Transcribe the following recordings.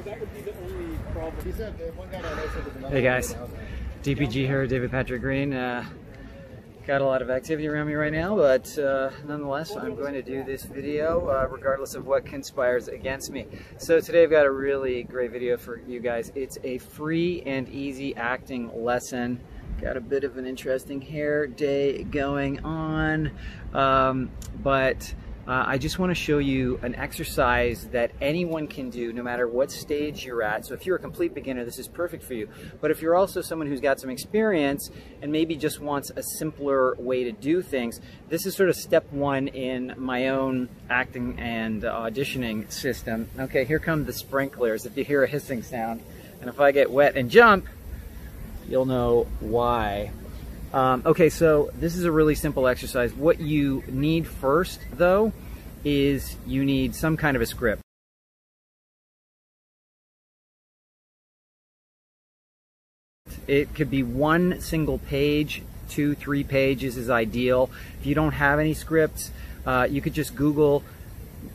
that would be the only problem. He said one guy that I said was another. Hey guys, DPG here, David Patrick Green. Got a lot of activity around me right now, but nonetheless, I'm going to do this video regardless of what conspires against me. So today I've got a really great video for you guys. It's a free and easy acting lesson. Got a bit of an interesting hair day going on, but I just want to show you an exercise that anyone can do no matter what stage you're at. So if you're a complete beginner, this is perfect for you. But if you're also someone who's got some experience and maybe just wants a simpler way to do things, this is sort of step one in my own acting and auditioning system. Okay, here come the sprinklers. If you hear a hissing sound, and if I get wet and jump, you'll know why. Okay, so this is a really simple exercise. What you need first, though, is you need some kind of a script. It could be one single page, 2-3 pages is ideal. If you don't have any scripts, you could just Google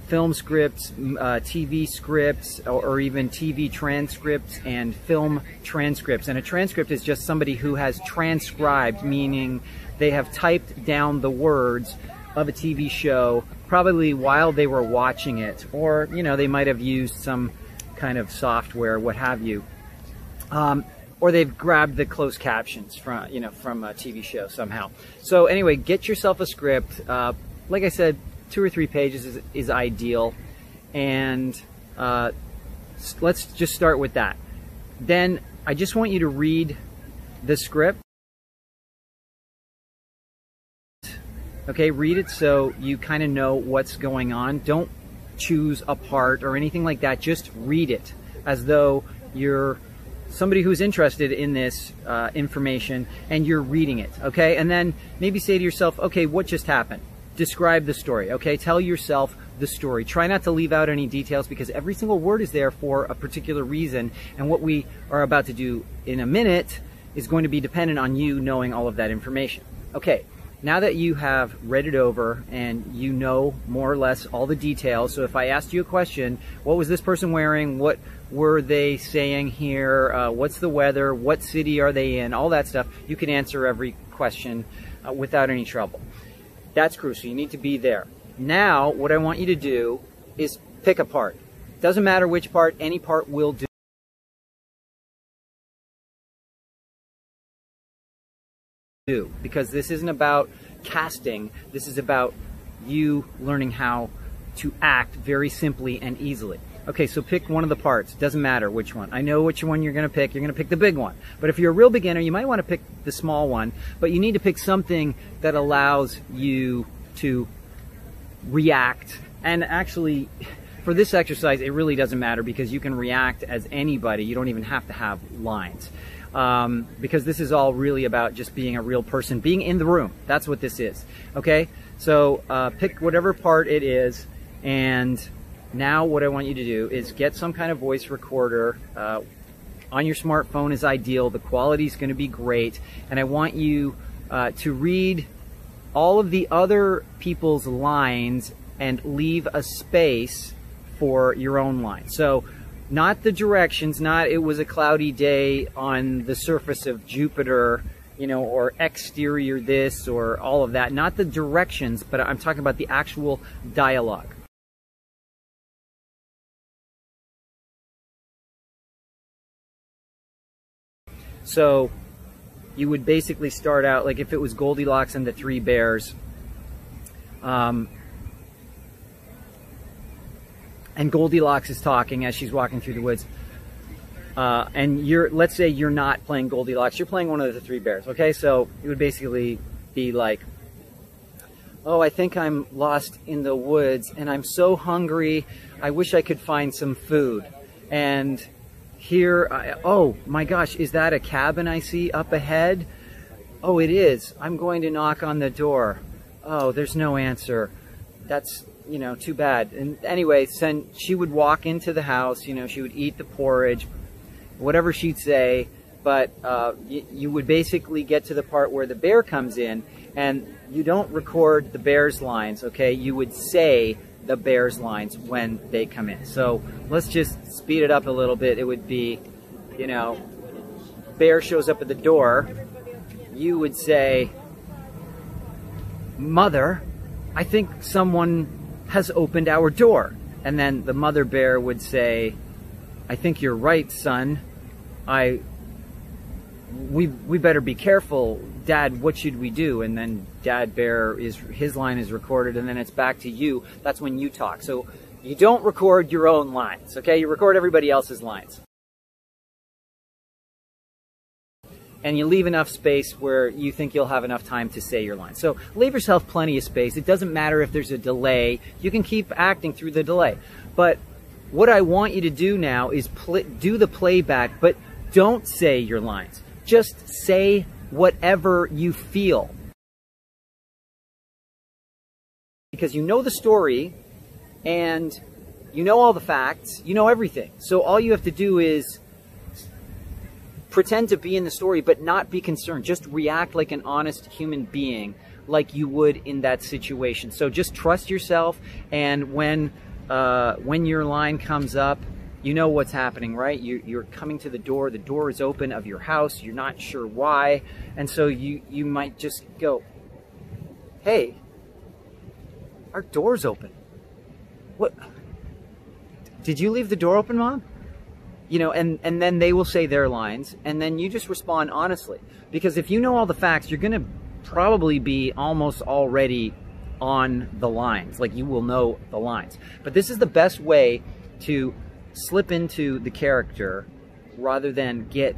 film scripts, TV scripts, or even TV transcripts and film transcripts. And a transcript is just somebody who has transcribed, meaning they have typed down the words of a TV show, probably while they were watching it, or, you know, they might have used some kind of software, what have you. Or they've grabbed the closed captions from, you know, from a TV show somehow. So anyway, get yourself a script. Like I said, 2 or 3 pages is ideal, and let's just start with that. Then I just want you to read the script. Okay, read it so you kind of know what's going on. Don't choose a part or anything like that. Just read it as though you're somebody who's interested in this information and you're reading it, okay? And then maybe say to yourself, okay, what just happened? Describe the story, okay? Tell yourself the story. Try not to leave out any details, because every single word is there for a particular reason, and what we are about to do in a minute is going to be dependent on you knowing all of that information. Okay, now that you have read it over and you know more or less all the details, so if I asked you a question, what was this person wearing? What were they saying here? What's the weather? What city are they in? All that stuff, you can answer every question without any trouble. That's crucial. You need to be there. Now, what I want you to do is pick a part. Doesn't matter which part, any part will do. Because this isn't about casting. This is about you learning how to act very simply and easily. Okay, so pick one of the parts. Doesn't matter which one. I know which one you're going to pick. You're going to pick the big one. But if you're a real beginner, you might want to pick the small one. But you need to pick something that allows you to react. And actually, for this exercise, it really doesn't matter, because you can react as anybody. You don't even have to have lines. Because this is all really about just being a real person, being in the room. That's what this is. Okay? So pick whatever part it is, and now what I want you to do is get some kind of voice recorder. On your smartphone is ideal. The quality is going to be great. And I want you to read all of the other people's lines and leave a space for your own line. So not the directions, not it was a cloudy day on the surface of Jupiter, you know, or exterior this or all of that. Not the directions, but I'm talking about the actual dialogue. So you would basically start out, like if it was Goldilocks and the 3 Bears, and Goldilocks is talking as she's walking through the woods, and let's say you're not playing Goldilocks, you're playing one of the 3 Bears, okay? So it would basically be like, oh, I think I'm lost in the woods and I'm so hungry, I wish I could find some food. And here, oh my gosh, is that a cabin I see up ahead? Oh, it is. I'm going to knock on the door. Oh, there's no answer. That's, you know, too bad. And anyway, then she would walk into the house, you know, she would eat the porridge, whatever she'd say, but you would basically get to the part where the bear comes in, and you don't record the bear's lines, okay? You would say the bear's lines when they come in. So let's just speed it up a little bit. It would be, you know, bear shows up at the door. You would say, "Mother, I think someone has opened our door." And then the mother bear would say, "I think you're right, son. We better be careful. Dad, what should we do?" And then Dad Bear, his line is recorded, and then it's back to you. That's when you talk. So you don't record your own lines, okay? You record everybody else's lines. And you leave enough space where you think you'll have enough time to say your line. So leave yourself plenty of space. It doesn't matter if there's a delay. You can keep acting through the delay. But what I want you to do now is do the playback, but don't say your lines. Just say whatever you feel. Because you know the story, and you know all the facts, you know everything. So all you have to do is pretend to be in the story, but not be concerned. Just react like an honest human being, like you would in that situation. So just trust yourself, and when your line comes up, you know what's happening, right? You're coming to the door is open of your house, you're not sure why, and so you might just go, "Hey, our door's open. What? Did you leave the door open, Mom?" You know, and then they will say their lines, and then you just respond honestly. Because if you know all the facts, you're gonna probably be almost already on the lines, like you will know the lines. But this is the best way to slip into the character rather than get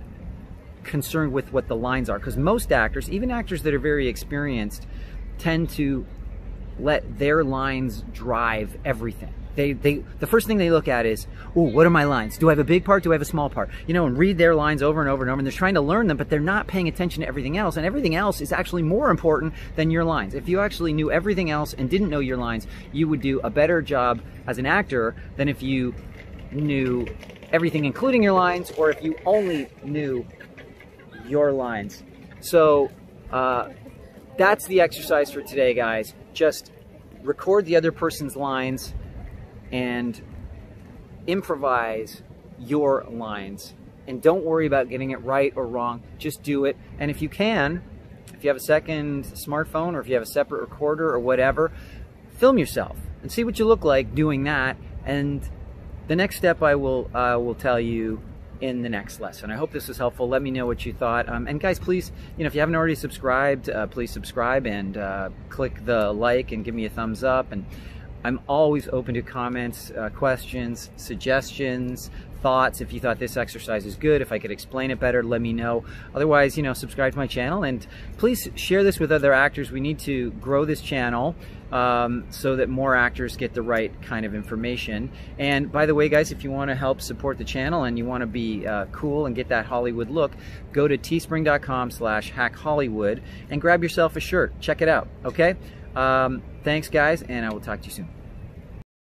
concerned with what the lines are. Because most actors, even actors that are very experienced, tend to let their lines drive everything. The first thing they look at is, "Oh, what are my lines? Do I have a big part? Do I have a small part?" You know, and read their lines over and over and over, and they're trying to learn them, but they're not paying attention to everything else, and everything else is actually more important than your lines. If you actually knew everything else and didn't know your lines, you would do a better job as an actor than if you knew everything including your lines, or if you only knew your lines. So that's the exercise for today, guys. Just record the other person's lines and improvise your lines, and don't worry about getting it right or wrong. Just do it. And if you can, if you have a second smartphone, or if you have a separate recorder or whatever, film yourself and see what you look like doing that. And the next step I will tell you in the next lesson. I hope this was helpful. Let me know what you thought. And guys, please, you know, if you haven't already subscribed, please subscribe and click the like and give me a thumbs up. And I'm always open to comments, questions, suggestions, thoughts. If you thought this exercise is good, if I could explain it better, let me know. Otherwise, you know, subscribe to my channel, and please share this with other actors. We need to grow this channel so that more actors get the right kind of information. And by the way, guys, if you want to help support the channel and you want to be cool and get that Hollywood look, go to teespring.com/hackhollywood and grab yourself a shirt. Check it out, okay? Thanks, guys, and I will talk to you soon.